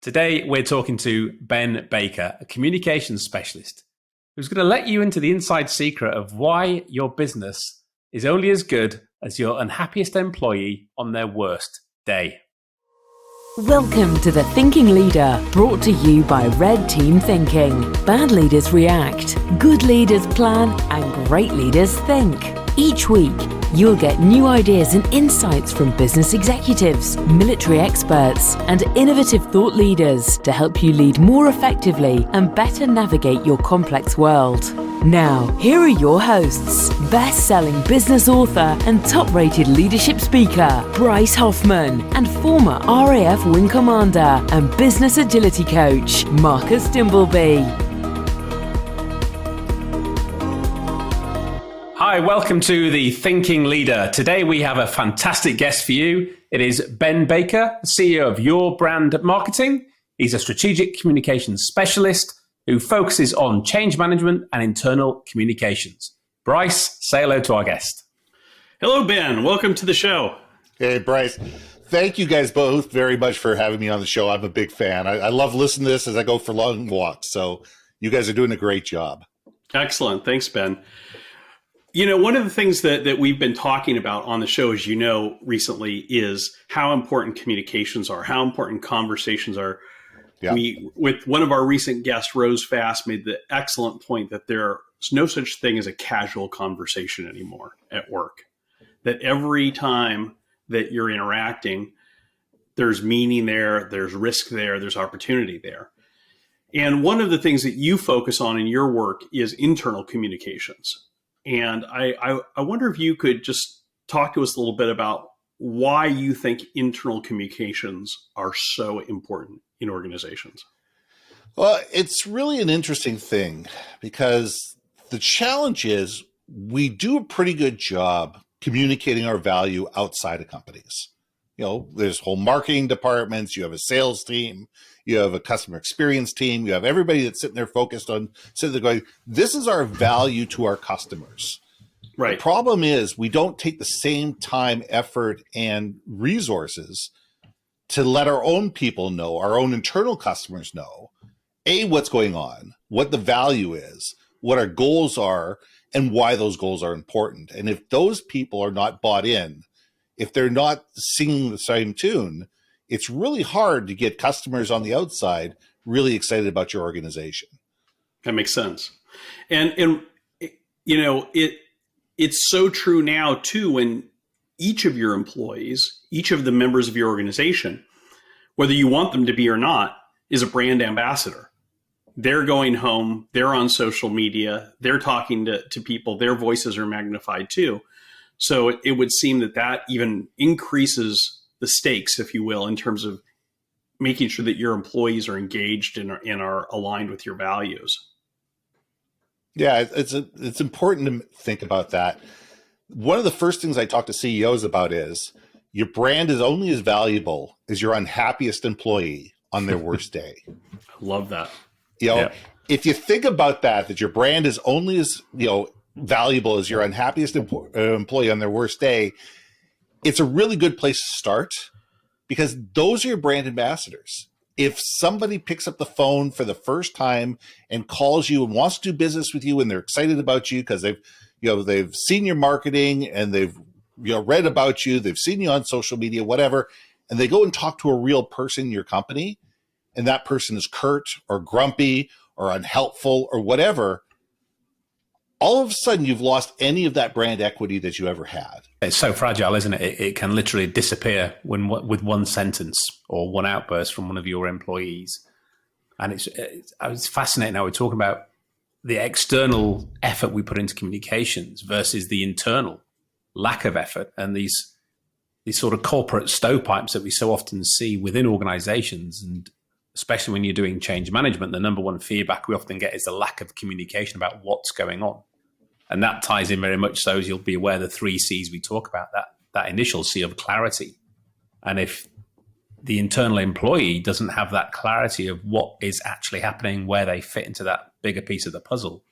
Today, we're talking to Ben Baker, a communications specialist, who's going to let you into the inside secret of why your business is only as good as your unhappiest employee on their worst day. Welcome to The Thinking Leader, brought to you by Red Team Thinking. Bad leaders react, good leaders plan, and great leaders think. Each week, you'll get new ideas and insights from business executives, military experts, and innovative thought leaders to help you lead more effectively and better navigate your complex world. Now, here are your hosts, best-selling business author and top-rated leadership speaker, Bryce Hoffman, and former RAF Wing Commander and business agility coach, Marcus Dimbleby. Hi, welcome to The Thinking Leader. Today we have a fantastic guest for you. It is Ben Baker, CEO of Your Brand Marketing. He's a strategic communications specialist who focuses on change management and internal communications. Bryce, say hello to our guest. Hello, Ben. Welcome to the show. Hey, Bryce. Thank you guys both very much for having me on the show. I'm a big fan. I love listening to this as I go for long walks. So you guys are doing a great job. Excellent. Thanks, Ben. You know, one of the things that we've been talking about on the show, as you know, recently is how important communications are, how important conversations are. Yeah. With one of our recent guests, Rose Fast, made the excellent point that there's no such thing as a casual conversation anymore at work. That every time that you're interacting, there's meaning there, there's risk there, there's opportunity there. And one of the things that you focus on in your work is internal communications. And I wonder if you could just talk to us a little bit about why you think internal communications are so important in organizations. Well, it's really an interesting thing because the challenge is we do a pretty good job communicating our value outside of companies. You know, there's whole marketing departments, you have a sales team, you have a customer experience team, you have everybody that's sitting there focused on sitting there going, this is our value to our customers. Right. The problem is we don't take the same time, effort, and resources to let our own people know, our own internal customers know, A, what's going on, what the value is, what our goals are, and why those goals are important. And if those people are not bought in, if they're not singing the same tune, it's really hard to get customers on the outside really excited about your organization. That makes sense. And you know, it's so true now too, when each of your employees, each of the members of your organization, whether you want them to be or not, is a brand ambassador. They're going home, they're on social media, they're talking to people, their voices are magnified too. So it would seem that even increases the stakes, if you will, in terms of making sure that your employees are engaged and are aligned with your values. Yeah, it's important to think about that. One of the first things I talk to CEOs about is your brand is only as valuable as your unhappiest employee on their worst day. Love that. You know, if you think about that your brand is only as, valuable as your unhappiest employee on their worst day, it's a really good place to start because those are your brand ambassadors. If somebody picks up the phone for the first time and calls you and wants to do business with you and they're excited about you because they've seen your marketing and they've read about you, they've seen you on social media, whatever, and they go and talk to a real person in your company and that person is curt or grumpy or unhelpful or whatever, all of a sudden you've lost any of that brand equity that you ever had. It's so fragile, isn't it? It can literally disappear with one sentence or one outburst from one of your employees. And it's fascinating how we're talking about the external effort we put into communications versus the internal lack of effort and these sort of corporate stovepipes that we so often see within organizations. And especially when you're doing change management, the number one feedback we often get is the lack of communication about what's going on. And that ties in very much so, as you'll be aware, the 3 C's we talk about, that initial C of clarity. And if the internal employee doesn't have that clarity of what is actually happening, where they fit into that bigger piece of the puzzle,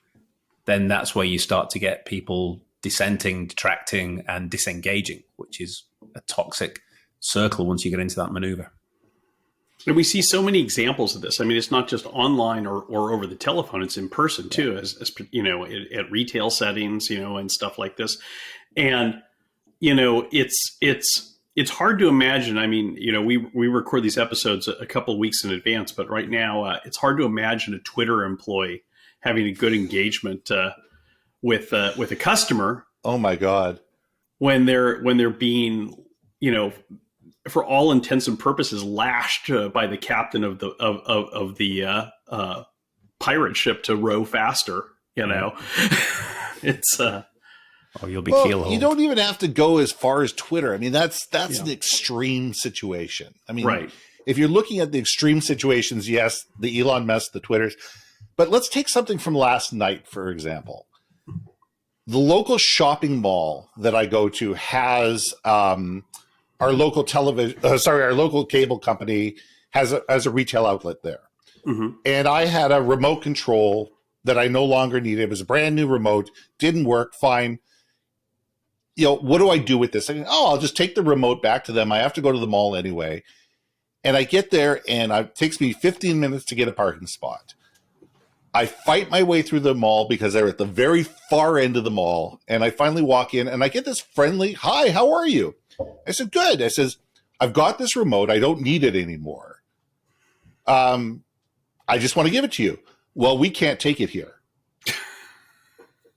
then that's where you start to get people dissenting, detracting, and disengaging, which is a toxic circle once you get into that maneuver. And we see so many examples of this. I mean, it's not just online or over the telephone; it's in person too, as you know, at retail settings, you know, and stuff like this. And you know, it's hard to imagine. I mean, you know, we record these episodes a couple of weeks in advance, but right now it's hard to imagine a Twitter employee having a good engagement with a customer. Oh my God! When they're being, you know, for all intents and purposes, lashed by the captain of the pirate ship to row faster. You know, it's. Or you'll be well, you don't even have to go as far as Twitter. I mean, that's an extreme situation. I mean, right. If you're looking at the extreme situations, yes, the Elon Musk, the Twitters, but let's take something from last night, for example. The local shopping mall that I go to has our local our local cable company has a retail outlet there. Mm-hmm. And I had a remote control that I no longer needed. It was a brand new remote, didn't work, fine. You know, what do I do with this? I'll just take the remote back to them. I have to go to the mall anyway. And I get there and it takes me 15 minutes to get a parking spot. I fight my way through the mall because they're at the very far end of the mall. And I finally walk in and I get this friendly, "Hi, how are you?" I said, "Good." I says, "I've got this remote. I don't need it anymore. I just want to give it to you." "Well, we can't take it here."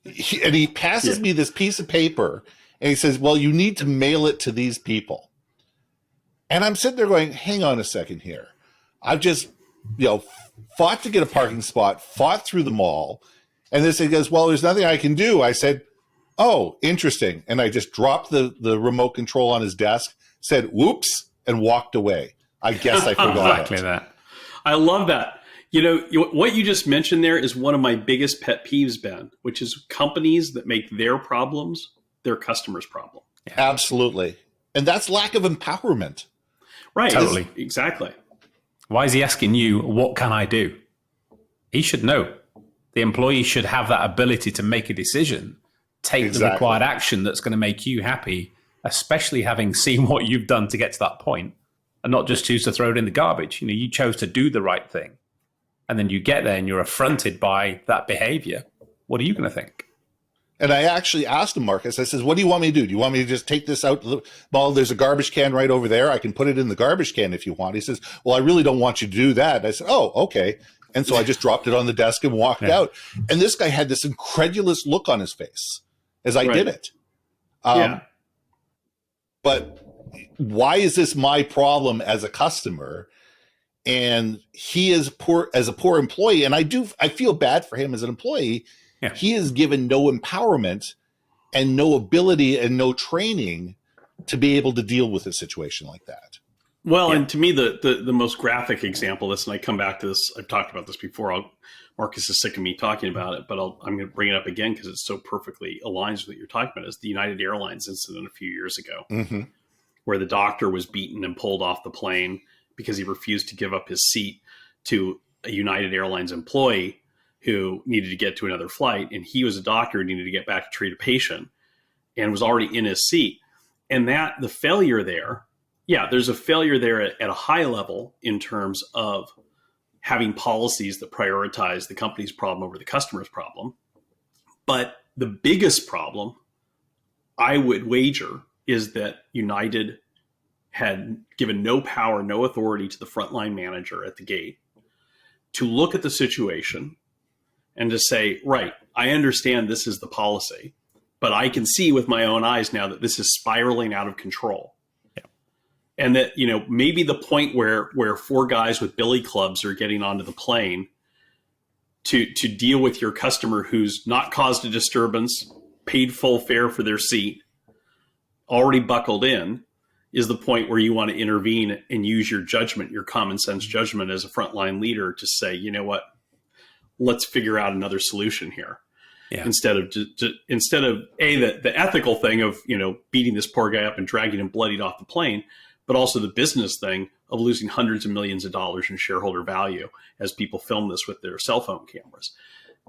And he passes me this piece of paper and he says, "Well, you need to mail it to these people." And I'm sitting there going, hang on a second here. I've just, you know, fought to get a parking spot, fought through the mall. And this guy goes, "Well, there's nothing I can do." I said, "Oh, interesting." And I just dropped the remote control on his desk, said, "Whoops," and walked away. I guess I forgot exactly it. that. I love that. You know, what you just mentioned there is one of my biggest pet peeves, Ben, which is companies that make their problems their customer's problem. Absolutely. And that's lack of empowerment. Right. Totally. Exactly. Why is he asking you, what can I do? He should know. The employee should have that ability to make a decision, take the required action that's going to make you happy, especially having seen what you've done to get to that point, and not just choose to throw it in the garbage. You know, you chose to do the right thing. And then you get there and you're affronted by that behavior. What are you going to think? And I actually asked him, Marcus, I says, "What do you want me to do? Do you want me to just take this out to the mall? There's a garbage can right over there. I can put it in the garbage can if you want." He says, "Well, I really don't want you to do that." I said, "Oh, okay." And so I just dropped it on the desk and walked out. And this guy had this incredulous look on his face as I did it. But why is this my problem as a customer? And he is poor as a poor employee. And I feel bad for him as an employee. Yeah. He is given no empowerment and no ability and no training to be able to deal with a situation like that. Well, and to me, the most graphic example of this, and I come back to this, I've talked about this before. Marcus is sick of me talking about it, but I'm going to bring it up again because it so perfectly aligns with what you're talking about, is the United Airlines incident a few years ago, where the doctor was beaten and pulled off the plane because he refused to give up his seat to a United Airlines employee who needed to get to another flight. And he was a doctor who needed to get back to treat a patient and was already in his seat. And the failure there, there's a failure there at a high level in terms of having policies that prioritize the company's problem over the customer's problem. But the biggest problem, I would wager, is that United had given no power, no authority to the frontline manager at the gate to look at the situation and to say, right, I understand this is the policy, but I can see with my own eyes now that this is spiraling out of control. Yeah. And that, you know, maybe the point where four guys with billy clubs are getting onto the plane to deal with your customer who's not caused a disturbance, paid full fare for their seat, already buckled in, is the point where you want to intervene and use your judgment, your common sense judgment as a frontline leader to say, you know what, let's figure out another solution here. Yeah. Instead of the ethical thing of, you know, beating this poor guy up and dragging him bloodied off the plane, but also the business thing of losing hundreds of millions of dollars in shareholder value as people film this with their cell phone cameras.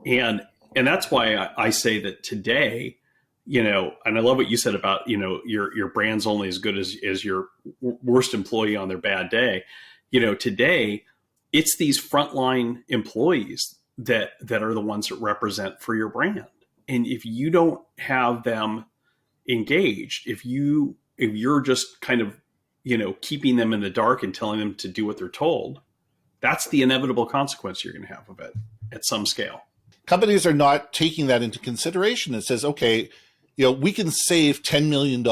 And that's why I say that today, you know, and I love what you said about, you know, your brand's only as good as your worst employee on their bad day. today it's these frontline employees that are the ones that represent for your brand. And if you don't have them engaged, if you're just kind of, keeping them in the dark and telling them to do what they're told, that's the inevitable consequence you're going to have of it at some scale. Companies are not taking that into consideration. It says, okay, we can save $10 million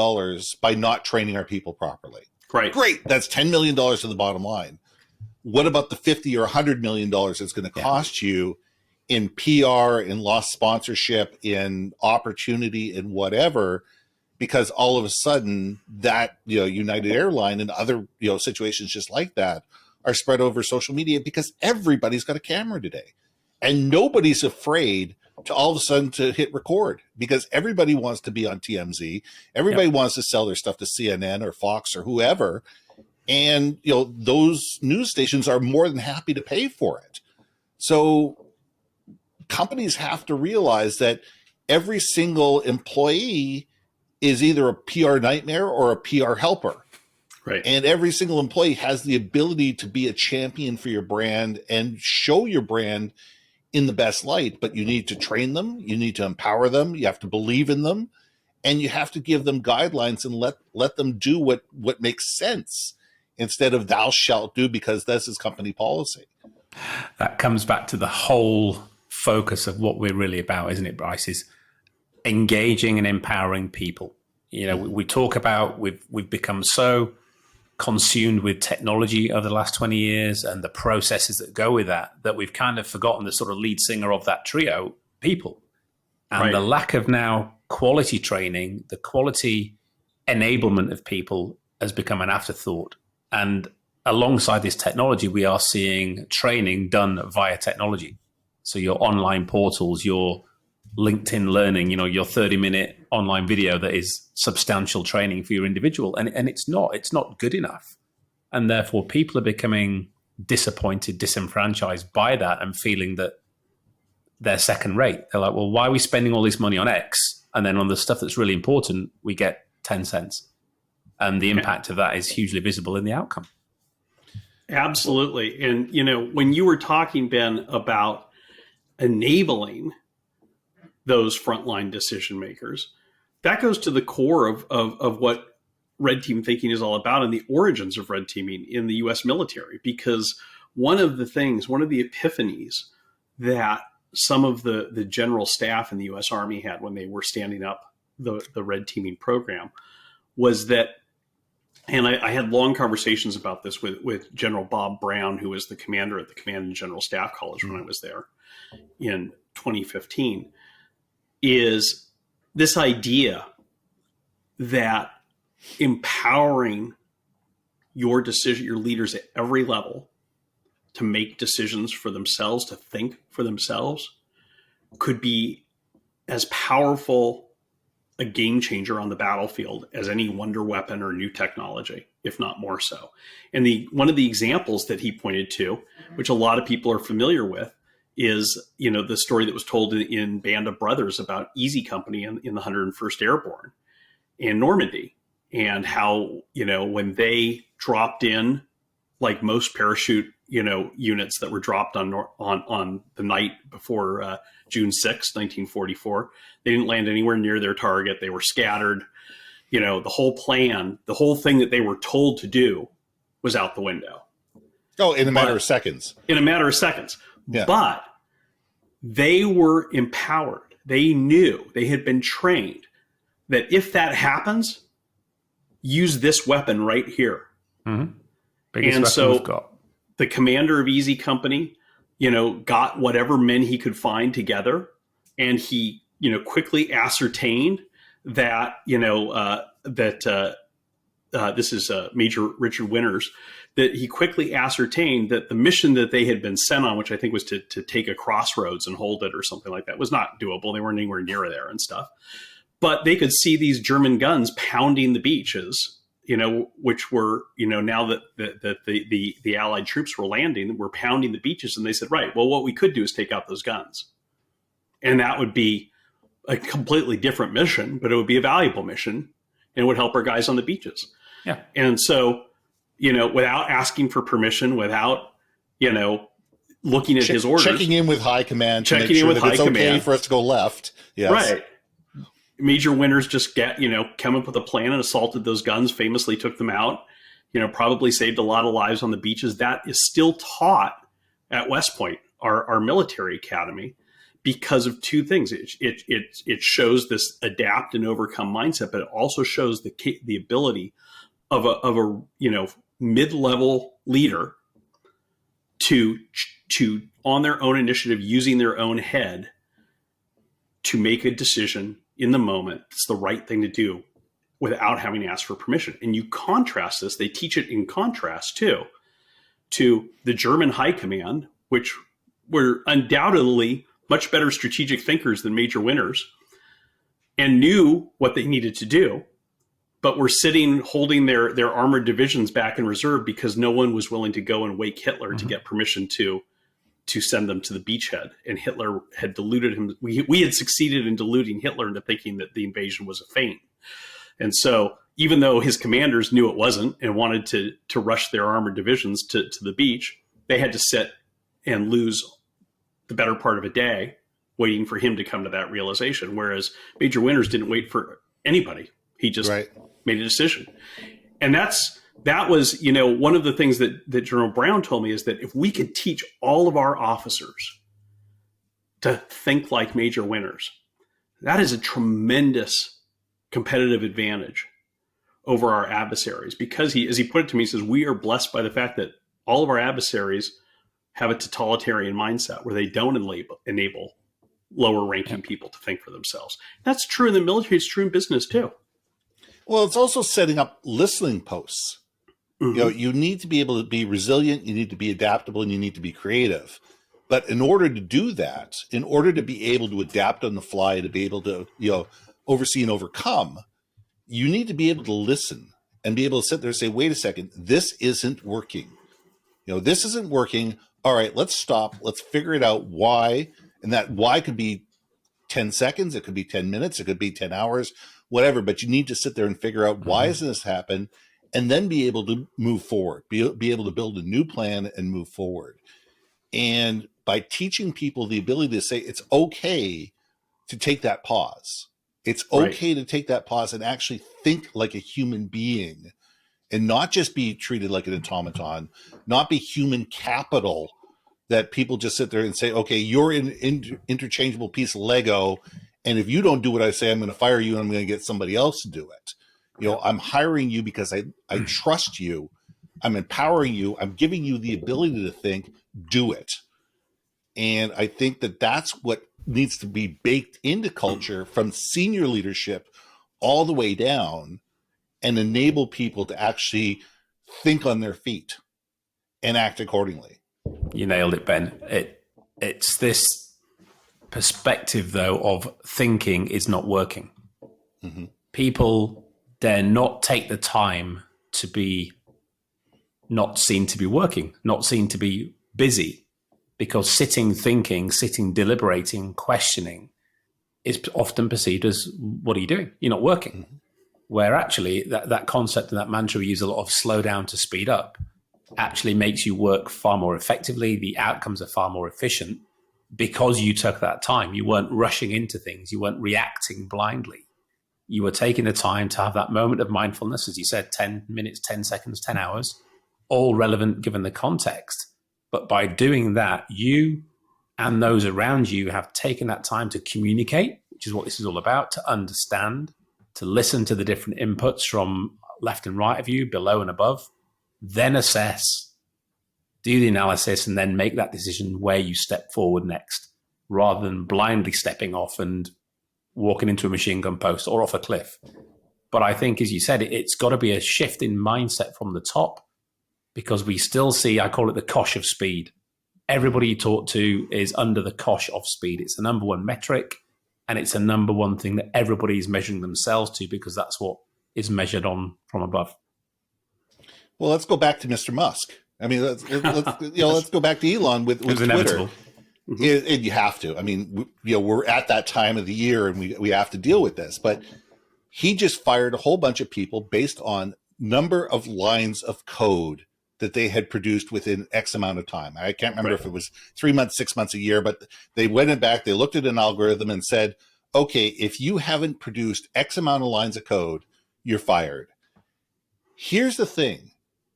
by not training our people properly. Right. Great. That's $10 million to the bottom line. What about the $50 or $100 million it's going to cost you in PR, in lost sponsorship, in opportunity, in whatever? Because all of a sudden that, United Airline and other, situations just like that are spread over social media because everybody's got a camera today. And nobody's afraid to all of a sudden to hit record because everybody wants to be on TMZ. Everybody wants to sell their stuff to CNN or Fox or whoever. And, those news stations are more than happy to pay for it. So companies have to realize that every single employee is either a PR nightmare or a PR helper. Right. And every single employee has the ability to be a champion for your brand and show your brand in the best light, but you need to train them. You need to empower them. You have to believe in them, and you have to give them guidelines and let them do what makes sense instead of thou shalt do because this is company policy. That comes back to the whole focus of what we're really about, isn't it, Bryce? Is engaging and empowering people. We talk about we've become so consumed with technology over the last 20 years and the processes that go with that we've kind of forgotten the sort of lead singer of that trio, people. And the lack of now quality training, the quality enablement of people has become an afterthought. And alongside this technology, we are seeing training done via technology. So your online portals, your LinkedIn Learning, your 30-minute online video that is substantial training for your individual. And it's not good enough. And therefore people are becoming disappointed, disenfranchised by that and feeling that they're second rate. They're like, well, why are we spending all this money on X? And then on the stuff that's really important, we get 10 cents. And the impact of that is hugely visible in the outcome. Absolutely. And, when you were talking, Ben, about enabling those frontline decision makers, that goes to the core of what red team thinking is all about and the origins of red teaming in the U.S. military. Because one of the epiphanies that some of the general staff in the U.S. Army had when they were standing up the red teaming program was that, and I had long conversations about this with General Bob Brown, who was the commander at the Command and General Staff College when I was there in 2015, is this idea that empowering your leaders at every level to make decisions for themselves, to think for themselves, could be as powerful a game changer on the battlefield as any wonder weapon or new technology, if not more so. And one of the examples that he pointed to, which a lot of people are familiar with, is the story that was told in Band of Brothers about Easy Company in the 101st Airborne in Normandy, and how when they dropped in, like most parachute units that were dropped on the night before June 6, 1944, they didn't land anywhere near their target. They were scattered. The whole plan, the whole thing that they were told to do, was out the window. Oh, in a matter of seconds. In a matter of seconds. Yeah. But they were empowered. They knew, they had been trained that if that happens, use this weapon right here. Mm-hmm. Biggest and weapon so we've got. The commander of Easy Company, got whatever men he could find together, and he, quickly ascertained that, this is Major Richard Winters, that he quickly ascertained that the mission that they had been sent on, which I think was to take a crossroads and hold it or something like that, was not doable. They weren't anywhere near there and stuff. But they could see these German guns pounding the beaches, which were, now that the Allied troops were landing, were pounding the beaches. And they said, right, well, what we could do is take out those guns. And that would be a completely different mission, but it would be a valuable mission, and it would help our guys on the beaches. Yeah. And so without asking for permission, without, looking at his orders. Checking in with high command to make sure that it's okay for us to go left. Yes. Right. Major winners just come up with a plan and assaulted those guns, famously took them out, probably saved a lot of lives on the beaches. That is still taught at West Point, our military academy, because of two things. It shows this adapt and overcome mindset, but it also shows the ability of a mid-level leader to on their own initiative, using their own head to make a decision in the moment. It's the right thing to do without having to ask for permission. And you contrast this, they teach it in contrast too, to the German high command, which were undoubtedly much better strategic thinkers than major winners and knew what they needed to do, but were sitting holding their armored divisions back in reserve because no one was willing to go and wake Hitler to get permission to send them to the beachhead. And Hitler had deluded him. We had succeeded in deluding Hitler into thinking that the invasion was a feint. And so even though his commanders knew it wasn't and wanted to rush their armored divisions to the beach, they had to sit and lose the better part of a day waiting for him to come to that realization. Whereas major winners didn't wait for anybody. He just made a decision. And that was, one of the things that General Brown told me is that if we could teach all of our officers to think like major winners, that is a tremendous competitive advantage over our adversaries. Because as he put it to me, he says, we are blessed by the fact that all of our adversaries have a totalitarian mindset where they don't enable lower ranking people to think for themselves. That's true in the military. It's true in business too. Well, it's also setting up listening posts. Mm-hmm. You need to be able to be resilient, you need to be adaptable, and you need to be creative. But in order to do that, in order to be able to adapt on the fly, to be able to, oversee and overcome, you need to be able to listen and be able to sit there and say, wait a second, this isn't working. This isn't working. All right, let's stop. Let's figure it out why. And that why could be 10 seconds. It could be 10 minutes. It could be 10 hours, whatever. But you need to sit there and figure out why hasn't this happened, and then be able to move forward, be able to build a new plan and move forward. And by teaching people the ability to say, it's okay to take that pause. It's okay to take that pause and actually think like a human being and not just be treated like an automaton, not be human capital that people just sit there and say, okay, you're an interchangeable piece of Lego. And if you don't do what I say, I'm going to fire you and I'm going to get somebody else to do it. I'm hiring you because I trust you. I'm empowering you. I'm giving you the ability to think, do it. And I think that that's what needs to be baked into culture from senior leadership all the way down, and enable people to actually think on their feet and act accordingly. You nailed it, Ben. It's this perspective, though, of thinking is not working. Mm-hmm. People dare not take the time to be not seen to be working, not seen to be busy, because sitting, thinking, sitting, deliberating, questioning is often perceived as, what are you doing? You're not working. Mm-hmm. Where actually that concept and that mantra we use a lot of, slow down to speed up, actually makes you work far more effectively. The outcomes are far more efficient because you took that time. You weren't rushing into things. You weren't reacting blindly. You were taking the time to have that moment of mindfulness, as you said, 10 minutes, 10 seconds, 10 hours, all relevant given the context. But by doing that, you and those around you have taken that time to communicate, which is what this is all about, to understand, to listen to the different inputs from left and right of you, below and above, then assess, do the analysis, and then make that decision where you step forward next, rather than blindly stepping off and walking into a machine gun post or off a cliff. But I think, as you said, it's got to be a shift in mindset from the top, because we still see, I call it the cosh of speed. Everybody you talk to is under the cosh of speed. It's the number one metric, and it's a number one thing that everybody is measuring themselves to, because that's what is measured on from above. Well, let's go back to Mr. Musk. I mean, let's go back to Elon with Twitter. Mm-hmm. And you have to. I mean, we're at that time of the year, and we have to deal with this. But he just fired a whole bunch of people based on number of lines of code that they had produced within X amount of time. I can't remember if it was 3 months, 6 months, a year, but they went back, they looked at an algorithm and said, okay, if you haven't produced X amount of lines of code, you're fired. Here's the thing.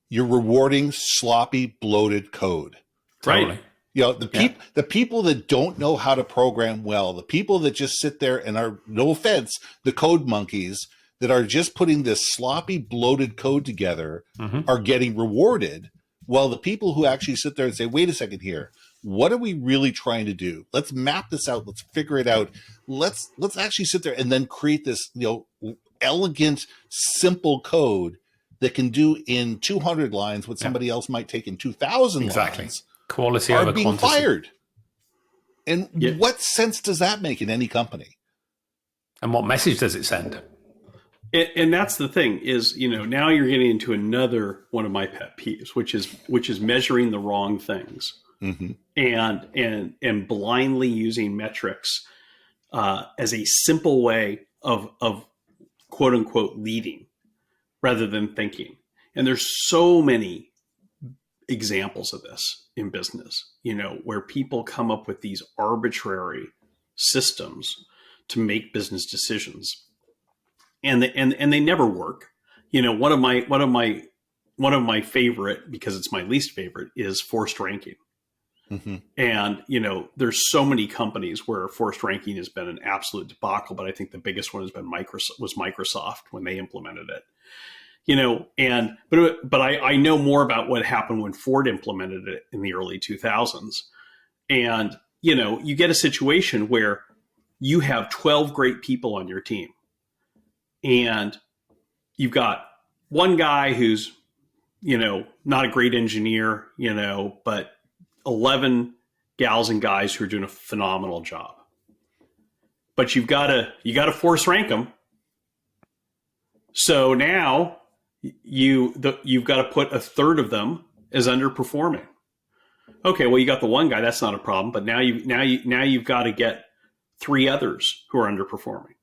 You're rewarding sloppy, bloated code. Totally. The people that don't know how to program well, the people that just sit there and are, no offense, the code monkeys that are just putting this sloppy, bloated code together are getting rewarded, while the people who actually sit there and say, wait a second here, what are we really trying to do? Let's map this out. Let's figure it out. Let's actually sit there and then create this, elegant, simple code that can do in 200 lines what somebody else might take in 2,000 lines. Quality are over being quantity. fired. And what sense does that make in any company? And what message does it send? And that's the thing is, now you're getting into another one of my pet peeves, which is measuring the wrong things and blindly using metrics as a simple way of quote unquote leading rather than thinking. And there's so many examples of this in business, where people come up with these arbitrary systems to make business decisions. And they never work. One of my favorite, because it's my least favorite, is forced ranking. And there's so many companies where forced ranking has been an absolute debacle, but I think the biggest one has been Microsoft when they implemented it. But I know more about what happened when Ford implemented it in the early 2000s. And you get a situation where you have 12 great people on your team. And you've got one guy who's, not a great engineer, but 11 gals and guys who are doing a phenomenal job. But you got to force rank them. So now you've got to put a third of them as underperforming. Okay, well, you got the one guy, that's not a problem. But now you've got to get 3 others who are underperforming.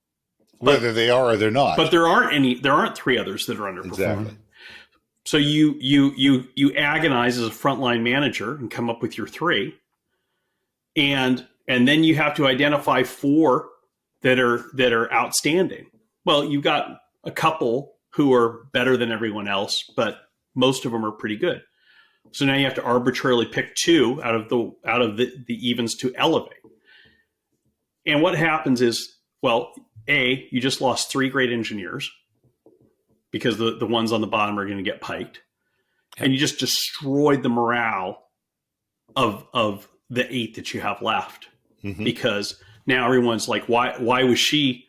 Whether they are or they're not. But there aren't 3 others that are underperforming. Exactly. So you agonize as a frontline manager and come up with your 3. And then you have to identify 4 that are outstanding. Well, you've got a couple who are better than everyone else, but most of them are pretty good. So now you have to arbitrarily pick 2 out of the evens to elevate. And what happens is, well, you just lost 3 great engineers because the ones on the bottom are going to get piked. And you just destroyed the morale of the 8 that you have left. Because now everyone's like, why was she,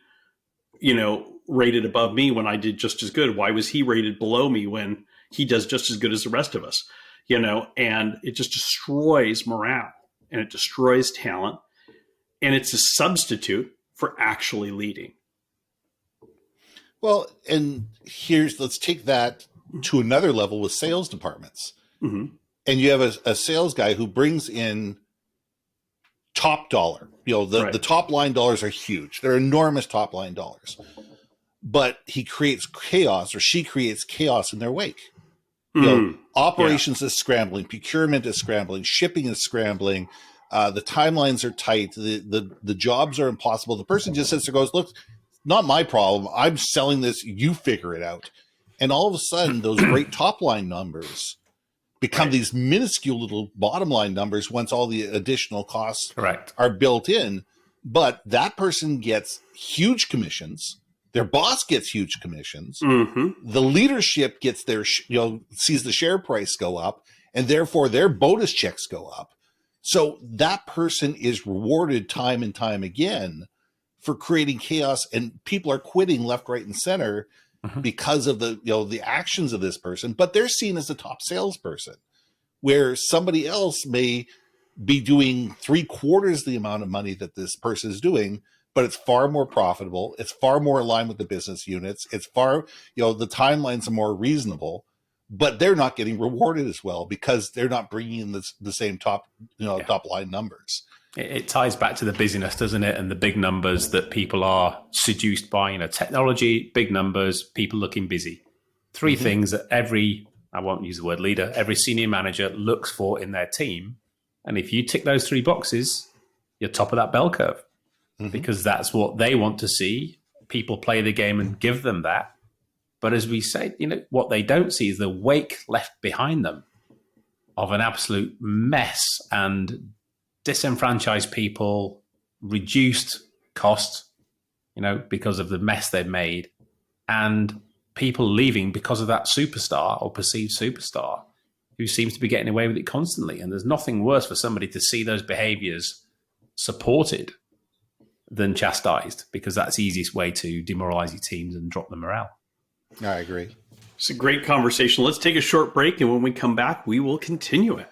rated above me when I did just as good? Why was he rated below me when he does just as good as the rest of us? And it just destroys morale and it destroys talent. And it's a substitute for actually leading. Well, and let's take that to another level with sales departments. And you have a sales guy who brings in top dollar. The top line dollars are huge. They're enormous top line dollars. But he creates chaos, or she creates chaos in their wake. Operations is scrambling, procurement is scrambling, shipping is scrambling. The timelines are tight. The jobs are impossible. The person just sits there and goes, look, not my problem. I'm selling this. You figure it out. And all of a sudden, those great top line numbers become these minuscule little bottom line numbers once all the additional costs are built in. But that person gets huge commissions. Their boss gets huge commissions. The leadership gets sees the share price go up, and therefore their bonus checks go up. So that person is rewarded time and time again for creating chaos, and people are quitting left, right, and center because of the actions of this person. But they're seen as a top salesperson, where somebody else may be doing 3/4 the amount of money that this person is doing, but it's far more profitable. It's far more aligned with the business units. It's far, the timelines are more reasonable, but they're not getting rewarded as well because they're not bringing in the same top line numbers. It ties back to the busyness, doesn't it? And the big numbers that people are seduced by, technology, big numbers, people looking busy. Three things that I won't use the word leader, every senior manager looks for in their team. And if you tick those three boxes, you're top of that bell curve because that's what they want to see. People play the game and give them that. But as we say, what they don't see is the wake left behind them of an absolute mess and disenfranchised people, reduced cost, because of the mess they've made, and people leaving because of that superstar or perceived superstar who seems to be getting away with it constantly. And there's nothing worse for somebody to see those behaviors supported than chastised, because that's the easiest way to demoralize your teams and drop the morale. I agree. It's a great conversation. Let's take a short break, and when we come back, we will continue it.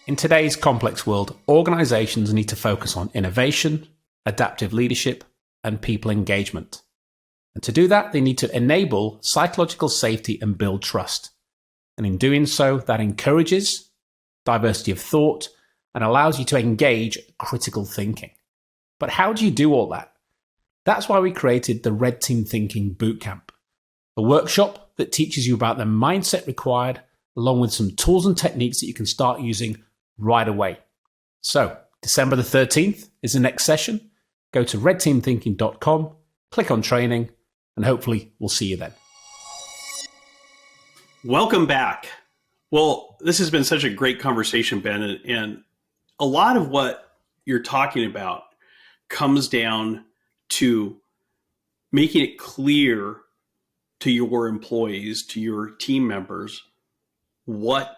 In today's complex world, organizations need to focus on innovation, adaptive leadership, and people engagement. And to do that, they need to enable psychological safety and build trust. And in doing so, that encourages diversity of thought and allows you to engage critical thinking. But how do you do all that? That's why we created the Red Team Thinking Bootcamp, a workshop that teaches you about the mindset required, along with some tools and techniques that you can start using right away. So, December the 13th is the next session. Go to redteamthinking.com, click on training, and hopefully we'll see you then. Welcome back. Well, this has been such a great conversation, Ben, and a lot of what you're talking about comes down to making it clear to your employees, to your team members, what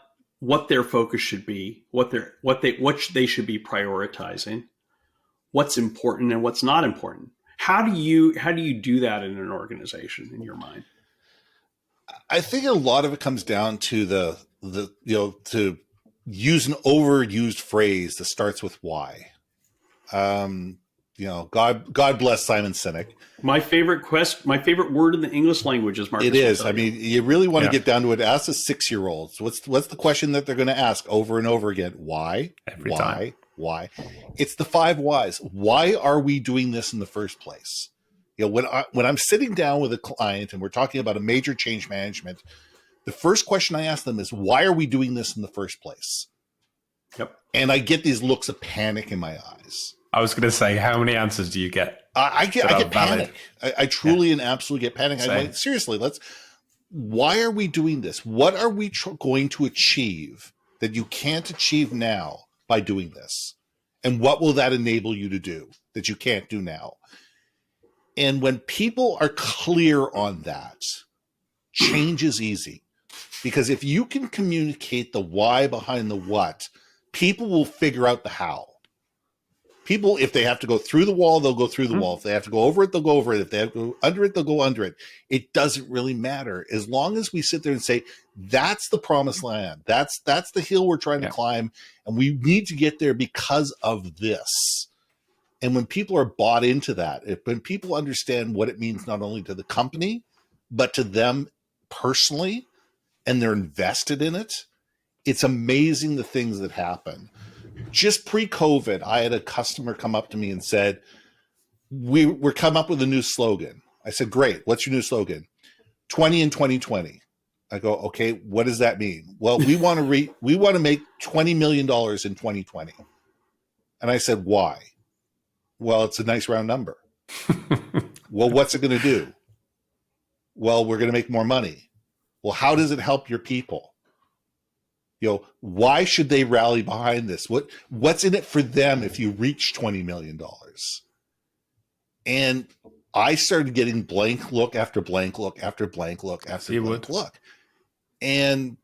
their focus should be, what they should be prioritizing, what's important and what's not important. How do you do that in an organization, in your mind? I think a lot of it comes down to to use an overused phrase that starts with why. God bless Simon Sinek. My favorite word in the English language is Marcus. It is. I mean, you really want to get down to it. Ask the 6-year-olds. What's the question that they're going to ask over and over again? Why? Every time. Why? It's the 5 whys. Why are we doing this in the first place? When I'm sitting down with a client and we're talking about a major change management, the first question I ask them is, why are we doing this in the first place? Yep. And I get these looks of panic in my eyes. I was going to say, how many answers do you get? I get panic. I truly and absolutely get panic. I'm like, seriously, why are we doing this? What are we going to achieve that you can't achieve now by doing this? And what will that enable you to do that you can't do now? And when people are clear on that, change is easy. Because if you can communicate the why behind the what, people will figure out the how. People, if they have to go through the wall, they'll go through the wall. If they have to go over it, they'll go over it. If they have to go under it, they'll go under it. It doesn't really matter. As long as we sit there and say, that's the promised land. That's the hill we're trying to climb. And we need to get there because of this. And when people are bought into that, when people understand what it means not only to the company, but to them personally, and they're invested in it, it's amazing the things that happen. Just pre-COVID, I had a customer come up to me and said, we're come up with a new slogan. I said, great. What's your new slogan? 20 in 2020. I go, okay, what does that mean? Well, we want to make $20 million in 2020. And I said, why? Well, it's a nice round number. Well, what's it going to do? Well, we're going to make more money. Well, how does it help your people? Why should they rally behind this? What's in it for them if you reach $20 million? And I started getting blank look after blank look after blank look after blank look. And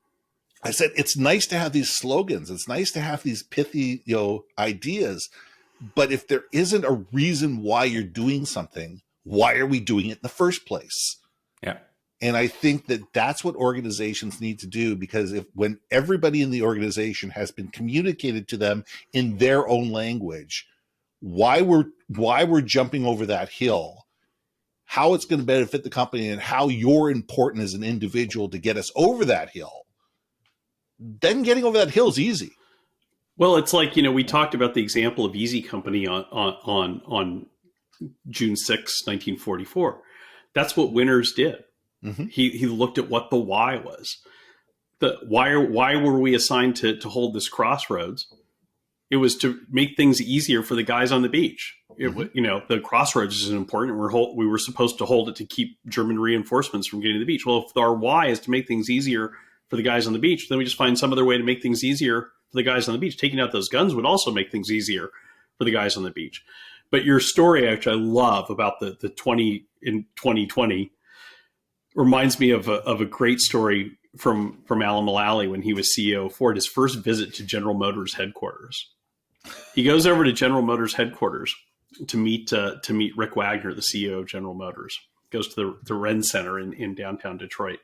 I said, it's nice to have these slogans. It's nice to have these pithy, ideas. But if there isn't a reason why you're doing something, why are we doing it in the first place? Yeah. And I think that that's what organizations need to do, because when everybody in the organization has been communicated to them in their own language, why we're jumping over that hill, how it's going to benefit the company, and how you're important as an individual to get us over that hill, then getting over that hill is easy. Well, it's like, we talked about the example of Easy Company on June 6, 1944. That's what winners did. Mm-hmm. He looked at what the why was. Why were we assigned to hold this crossroads? It was to make things easier for the guys on the beach. The crossroads is important. We were supposed to hold it to keep German reinforcements from getting to the beach. Well, if our why is to make things easier for the guys on the beach, then we just find some other way to make things easier for the guys on the beach. Taking out those guns would also make things easier for the guys on the beach. But your story, actually, I love about the 20 in 2020 reminds me of a great story from Alan Mulally when he was CEO of Ford. His first visit to General Motors headquarters. He goes over to General Motors headquarters to meet Rick Wagner, the CEO of General Motors. Goes to the Ren Center in downtown Detroit.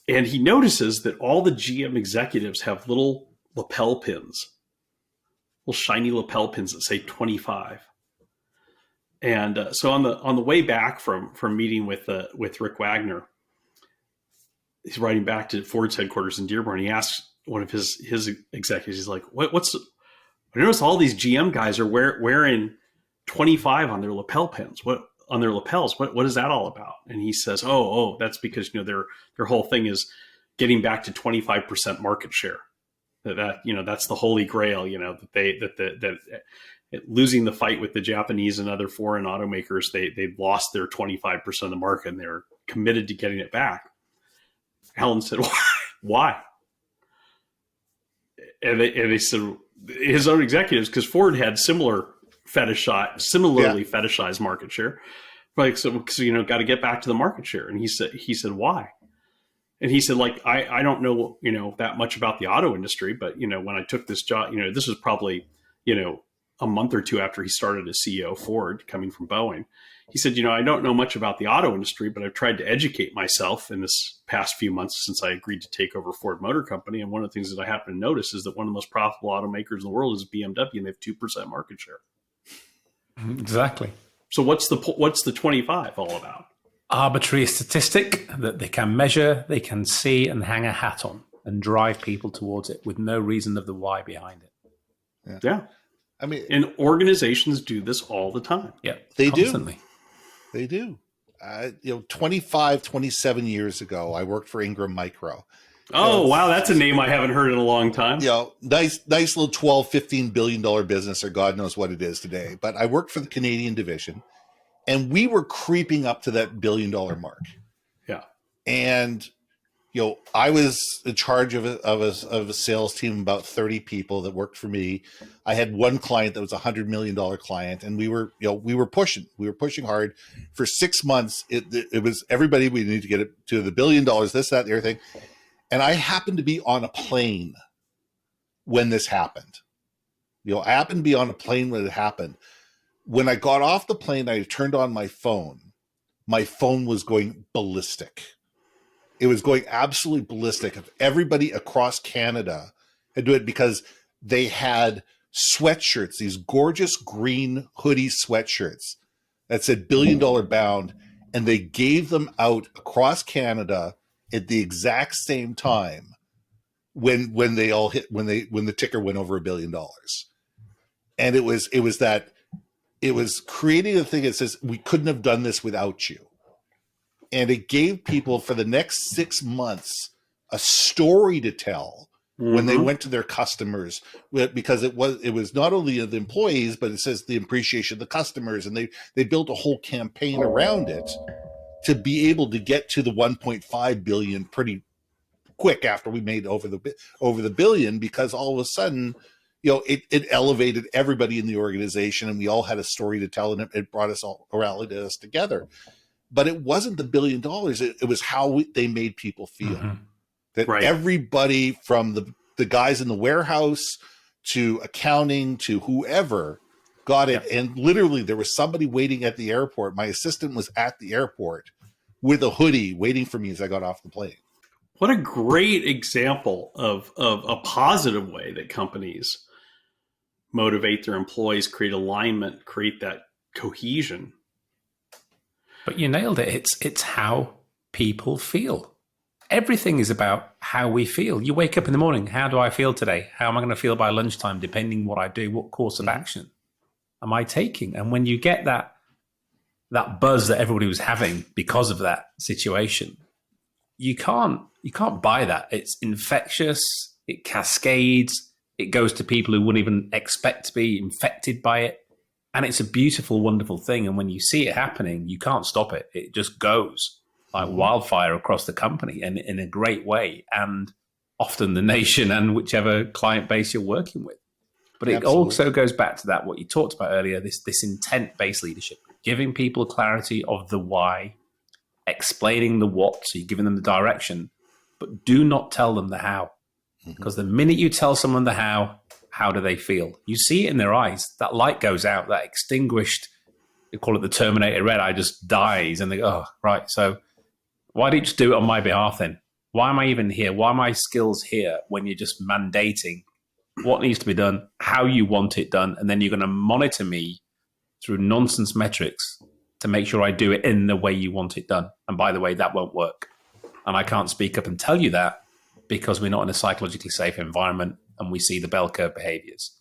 And he notices that all the GM executives have little lapel pins, little shiny lapel pins that say 25. And so on the way back from meeting with Rick Wagner, he's riding back to Ford's headquarters in Dearborn. He asks one of his executives, he's like, I notice all these GM guys are wearing 25 on their lapel pins. On their lapels? What is that all about? And he says, oh, that's because their whole thing is getting back to 25% market share. That's the holy grail. That losing the fight with the Japanese and other foreign automakers, they've lost their 25% of the market and they're committed to getting it back. Alan said, why? And they said his own executives, because Ford had similarly fetishized market share. Like, so got to get back to the market share. And he said, why? And he said, I don't know, that much about the auto industry, but, when I took this job, this was probably, a month or two after he started as CEO of Ford, coming from Boeing. He said, I don't know much about the auto industry, but I've tried to educate myself in this past few months since I agreed to take over Ford Motor Company. And one of the things that I happen to notice is that one of the most profitable automakers in the world is BMW, and they have 2% market share. Exactly. So what's the 25 all about? Arbitrary statistic that they can measure, they can see and hang a hat on and drive people towards it with no reason of the why behind it. Yeah. I mean, and organizations do this all the time. Yeah, they constantly. do. They do. 25, 27 years ago, I worked for Ingram Micro. Oh, wow. That's a name I haven't heard in a long time. Nice little $12, $15 billion business, or God knows what it is today. But I worked for the Canadian division, and we were creeping up to that $1 billion mark. Yeah. And, I was in charge of a sales team of about 30 people that worked for me. I had one client that was a $100 million client, and we were pushing. We were pushing hard for 6 months. It was everybody. We need to get it to the $1 billion, this, that, and everything. And I happened to be on a plane when this happened. I happened to be on a plane when it happened. When I got off the plane, I turned on my phone. My phone was going ballistic. It was going absolutely ballistic. Everybody across Canada had to do it because they had sweatshirts, these gorgeous green hoodie sweatshirts that said $1 billion bound, and they gave them out across Canada at the exact same time when they all hit when the ticker went over $1 billion. And it was creating a thing that says we couldn't have done this without you. And it gave people for the next 6 months a story to tell when they went to their customers, because it was not only the employees, but it says the appreciation of the customers, and they built a whole campaign around it to be able to get to the 1.5 billion pretty quick after we made over the billion, because all of a sudden, it elevated everybody in the organization, and we all had a story to tell, and it brought us all, rallied us together. But it wasn't the $1 billion. It was how they made people feel. Mm-hmm. That everybody from the guys in the warehouse to accounting to whoever got it. Yeah. And literally there was somebody waiting at the airport. My assistant was at the airport with a hoodie waiting for me as I got off the plane. What a great example of a positive way that companies motivate their employees, create alignment, create that cohesion. But you nailed it. It's how people feel. Everything is about how we feel. You wake up in the morning. How do I feel today? How am I going to feel by lunchtime, depending what I do? What course of action am I taking? And when you get that that buzz that everybody was having because of that situation, you can't buy that. It's infectious. It cascades. It goes to people who wouldn't even expect to be infected by it. And it's a beautiful, wonderful thing. And when you see it happening, you can't stop it. It just goes like wildfire across the company and in a great way. And often the nation and whichever client base you're working with. But it also goes back to that, what you talked about earlier, this intent-based leadership, giving people clarity of the why, explaining the what, so you're giving them the direction, but do not tell them the how. Because the minute you tell someone the how do they feel? You see it in their eyes. That light goes out, that extinguished, they call it the Terminator red eye, just dies. And they go, oh, right, so why don't you just do it on my behalf then? Why am I even here? Why are my skills here when you're just mandating what needs to be done, how you want it done, and then you're going to monitor me through nonsense metrics to make sure I do it in the way you want it done. And by the way, that won't work. And I can't speak up and tell you that because we're not in a psychologically safe environment and we see the bell curve behaviors.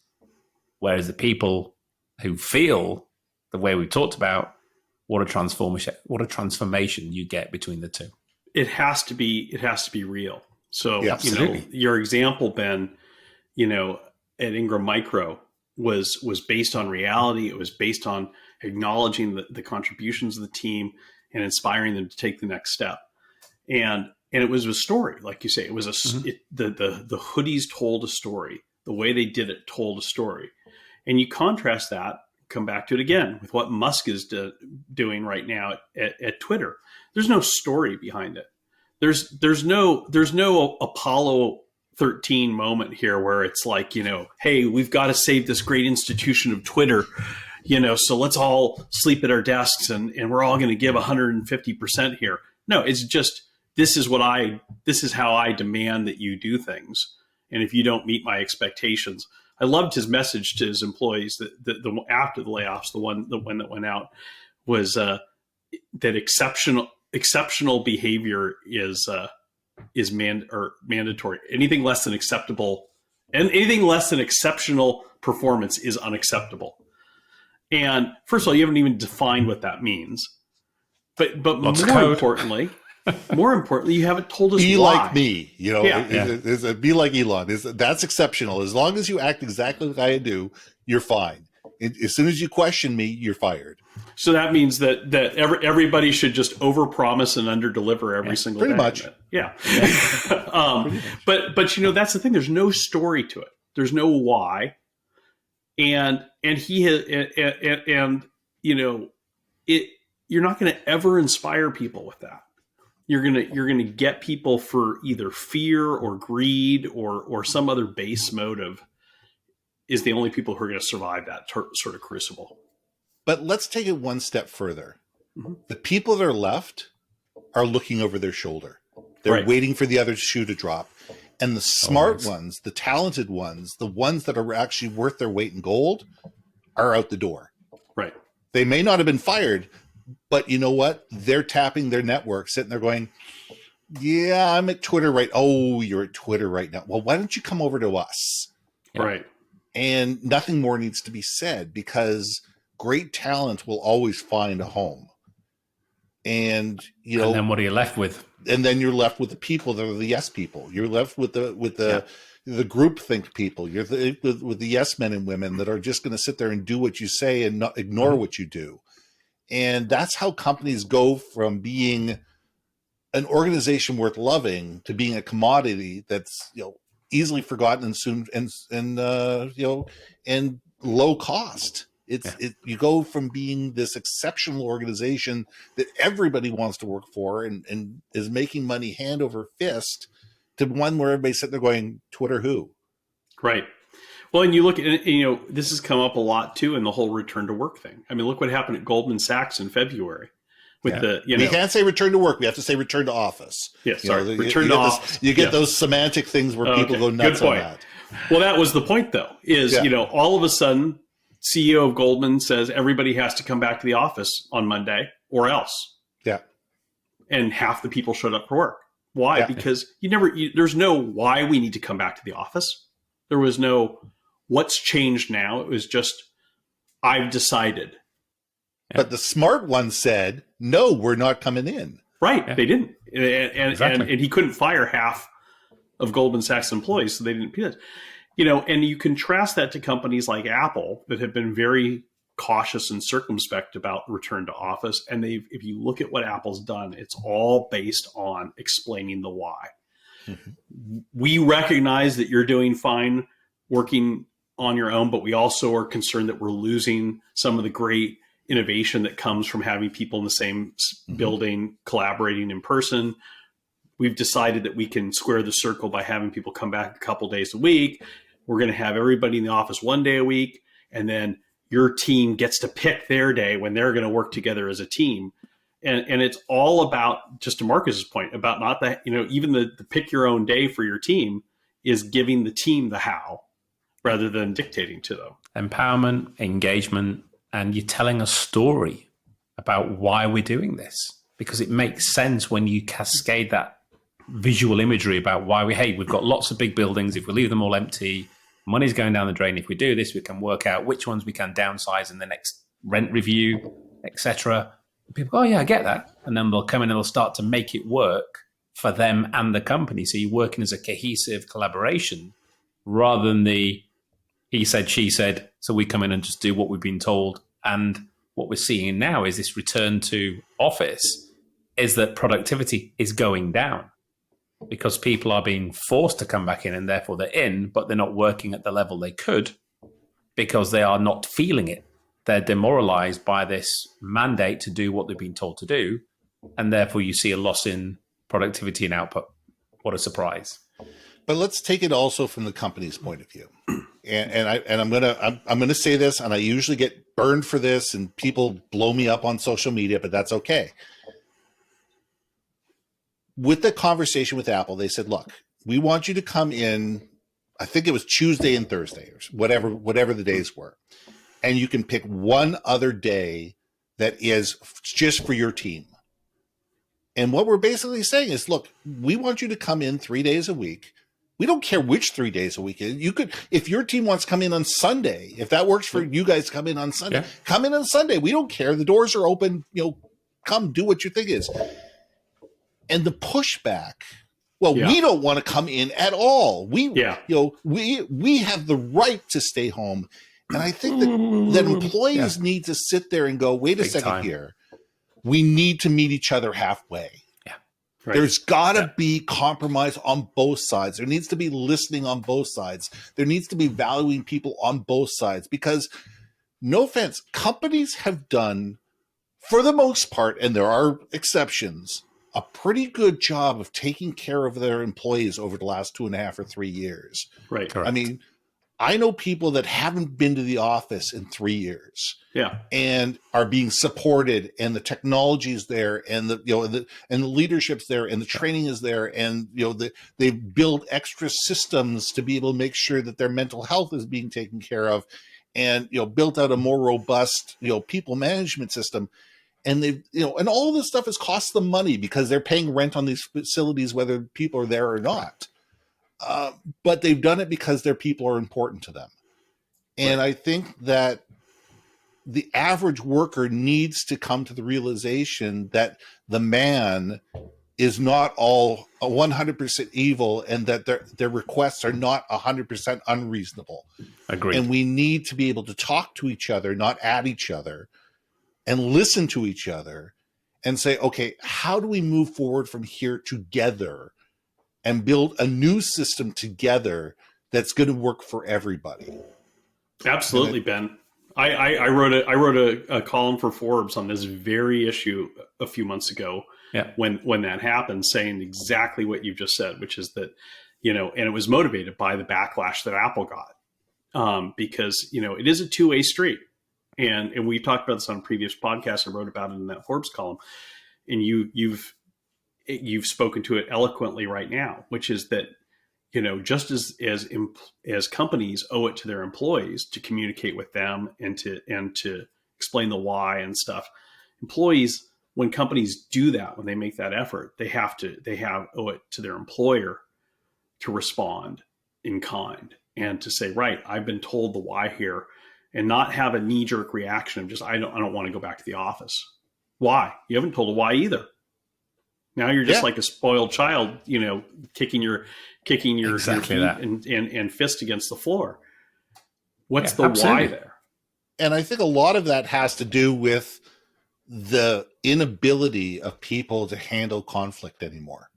Whereas the people who feel the way we talked about, what a transformation you get between the two. It has to be real. So, absolutely. Your example, Ben, at Ingram Micro was based on reality. It was based on acknowledging the contributions of the team and inspiring them to take the next step. And it was a story, like you say. It was the hoodies told a story. The way they did it told a story. And you contrast that, come back to it again, with what Musk is doing right now at Twitter. There's no story behind it. There's no Apollo 13 moment here where it's like, hey, we've got to save this great institution of Twitter, so let's all sleep at our desks and we're all going to give 150% here. No, it's just, this is how I demand that you do things. And if you don't meet my expectations, I loved his message to his employees that after the layoffs, the one that went out was that exceptional behavior is mandatory. Anything less than acceptable and anything less than exceptional performance is unacceptable. And first of all, you haven't even defined what that means. But more importantly, you haven't told us be why. Like me, be like Elon. That's exceptional. As long as you act exactly like I do, you're fine. As soon as you question me, you're fired. So that means that everybody should just overpromise and underdeliver every single day. Pretty much. Yeah. But that's the thing. There's no story to it. There's no why. And he has, you're not going to ever inspire people with that. You're gonna get people for either fear or greed or some other base motive is the only people who are going to survive that sort of crucible. But let's take it one step further. The people that are left are looking over their shoulder. They're waiting for the other shoe to drop. And the smart ones, the talented ones, the ones that are actually worth their weight in gold are out the door. Right. They may not have been fired, but you know what? They're tapping their network, sitting there going, yeah, I'm at Twitter right. Oh, you're at Twitter right now. Well, why don't you come over to us? Yeah. Right. And nothing more needs to be said because great talent will always find a home. And, and then what are you left with? And then you're left with the people that are the yes people. You're left with the groupthink people. You're with the yes men and women that are just going to sit there and do what you say and not ignore what you do. And that's how companies go from being an organization worth loving to being a commodity that's easily forgotten and soon and low cost. You go from being this exceptional organization that everybody wants to work for and is making money hand over fist to one where everybody's sitting there going, Twitter who? Right. Well, and you look at it, this has come up a lot too in the whole return to work thing. I mean, look what happened at Goldman Sachs in February with we can't say return to work. We have to say return to office. Yes, return to office. You get those semantic things where people go nuts on that. Well, that was the point though, is, all of a sudden CEO of Goldman says everybody has to come back to the office on Monday or else. Yeah. And half the people showed up for work. Why? Yeah. Because there's no why we need to come back to the office. There was no what's changed now. It was just, I've decided. But the smart one said, no, we're not coming in. Right. Yeah. They didn't. And, Exactly. and he couldn't fire half of Goldman Sachs employees, so they didn't do it. You know, and you contrast that to companies like Apple that have been very cautious and circumspect about return to office. And if you look at what Apple's done, it's all based on explaining the why. Mm-hmm. We recognize that you're doing fine working on your own, but we also are concerned that we're losing some of the great innovation that comes from having people in the same building, collaborating in person. We've decided that we can square the circle by having people come back a couple days a week. We're going to have everybody in the office one day a week, and then your team gets to pick their day when they're going to work together as a team. And it's all about, just to Marcus's point, about not that, you know, even the pick your own day for your team is giving the team the how rather than dictating to them. Empowerment, engagement, and you're telling a story about why we're doing this, because it makes sense when you cascade that visual imagery about why we've got lots of big buildings. If we leave them all empty, money's going down the drain. If we do this, we can work out which ones we can downsize in the next rent review, etc. People go, oh yeah, I get that. And then they'll come in and they'll start to make it work for them and the company. So you're working as a cohesive collaboration rather than the he said, she said, so we come in and just do what we've been told. And what we're seeing now is this return to office is that productivity is going down because people are being forced to come back in and therefore they're in, but they're not working at the level they could because they are not feeling it. They're demoralized by this mandate to do what they've been told to do. And therefore you see a loss in productivity and output. What a surprise. But let's take it also from the company's point of view. And I'm gonna say this, and I usually get burned for this, and people blow me up on social media, but that's okay. With the conversation with Apple, they said, "Look, we want you to come in. I think it was Tuesday and Thursday, or whatever the days were, and you can pick one other day that is just for your team." And what we're basically saying is, look, we want you to come in 3 days a week. We don't care which 3 days a week. You could, if your team wants to come in on Sunday, if that works for you guys to come in on Sunday, come in on Sunday. We don't care. The doors are open. You know, come do what you think is. And the pushback, we don't want to come in at all. We have the right to stay home. And I think that employees need to sit there and go, wait a second here. We need to meet each other halfway. Right. There's got to be compromise on both sides. There needs to be listening on both sides. There needs to be valuing people on both sides because, no offense, companies have done, for the most part, and there are exceptions, a pretty good job of taking care of their employees over the last 2.5 or 3 years. Right. Correct. I mean, I know people that haven't been to the office in 3 years. Yeah. And are being supported, and the technology is there, and the leadership's there, and the training is there, and they've built extra systems to be able to make sure that their mental health is being taken care of, and built out a more robust people management system. And they've and all this stuff has cost them money because they're paying rent on these facilities whether people are there or not. But they've done it because their people are important to them. And I think that the average worker needs to come to the realization that the man is not all 100% evil, and that their requests are not 100% unreasonable. Agreed. And we need to be able to talk to each other, not at each other, and listen to each other and say, okay, how do we move forward from here together and build a new system together that's going to work for everybody? Absolutely, Ben. I wrote a column for Forbes on this very issue a few months ago. Yeah. When that happened, saying exactly what you just said, which is that, and it was motivated by the backlash that Apple got, because it is a two-way street, and we talked about this on a previous podcast. I wrote about it in that Forbes column, and you've spoken to it eloquently right now, which is that just as companies owe it to their employees to communicate with them and to explain the why and stuff, employees, when companies do that, when they make that effort, they owe it to their employer to respond in kind and to say, right, I've been told the why here, and not have a knee-jerk reaction of just, I don't want to go back to the office. Why? You haven't told a why either. Now you're just like a spoiled child, kicking your Exactly feet and fist against the floor. What's the absolutely. why there? And I think a lot of that has to do with the inability of people to handle conflict anymore.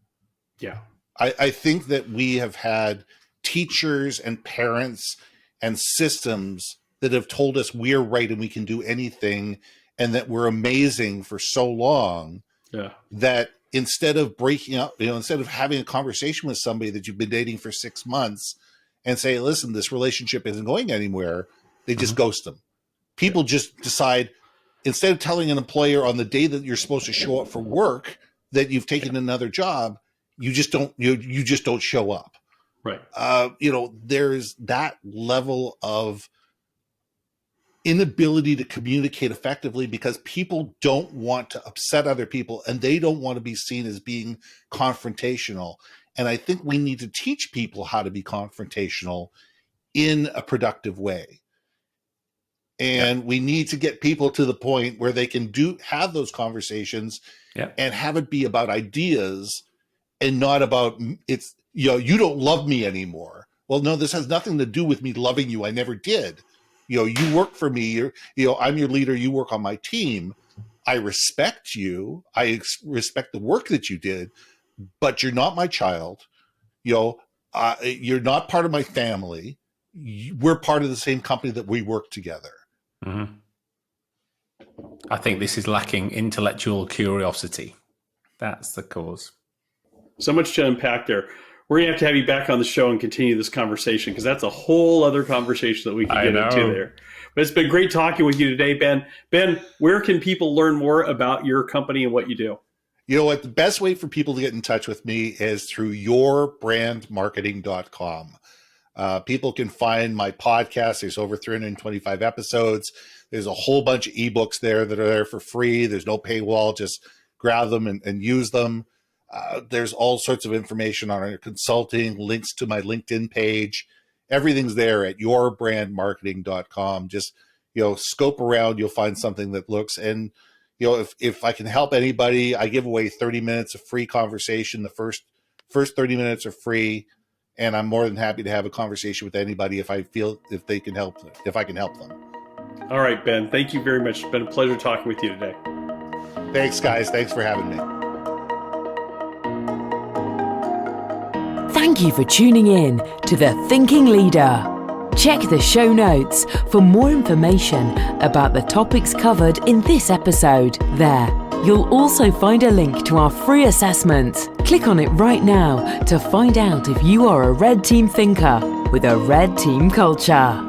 Yeah. I think that we have had teachers and parents and systems that have told us we're right and we can do anything and that we're amazing for so long that instead of breaking up, instead of having a conversation with somebody that you've been dating for 6 months and say, listen, this relationship isn't going anywhere, they just ghost them. People just decide, instead of telling an employer on the day that you're supposed to show up for work that you've taken another job, you just don't show up. Right. There's that level of inability to communicate effectively because people don't want to upset other people and they don't want to be seen as being confrontational. And I think we need to teach people how to be confrontational in a productive way. And we need to get people to the point where they can have those conversations and have it be about ideas and not about you don't love me anymore. Well, no, this has nothing to do with me loving you. I never did. You work for me. I'm your leader. You work on my team. I respect you. I respect the work that you did, but you're not my child. You're not part of my family. We're part of the same company that we work together. Mm-hmm. I think this is lacking intellectual curiosity. That's the cause. So much to unpack there. We're going to have you back on the show and continue this conversation because that's a whole other conversation that we can get into there. But it's been great talking with you today, Ben. Ben, where can people learn more about your company and what you do? You know what? The best way for people to get in touch with me is through yourbrandmarketing.com. People can find my podcast. There's over 325 episodes. There's a whole bunch of ebooks there that are there for free. There's no paywall. Just grab them and use them. There's all sorts of information on our consulting, links to my LinkedIn page. Everything's there at yourbrandmarketing.com. Just, scope around. You'll find something that looks, and, if I can help anybody, I give away 30 minutes of free conversation. The first 30 minutes are free. And I'm more than happy to have a conversation with anybody if I can help them. All right, Ben. Thank you very much. It's been a pleasure talking with you today. Thanks, guys. Thanks for having me. Thank you for tuning in to The Thinking Leader. Check the show notes for more information about the topics covered in this episode. There, you'll also find a link to our free assessment. Click on it right now to find out if you are a red team thinker with a red team culture.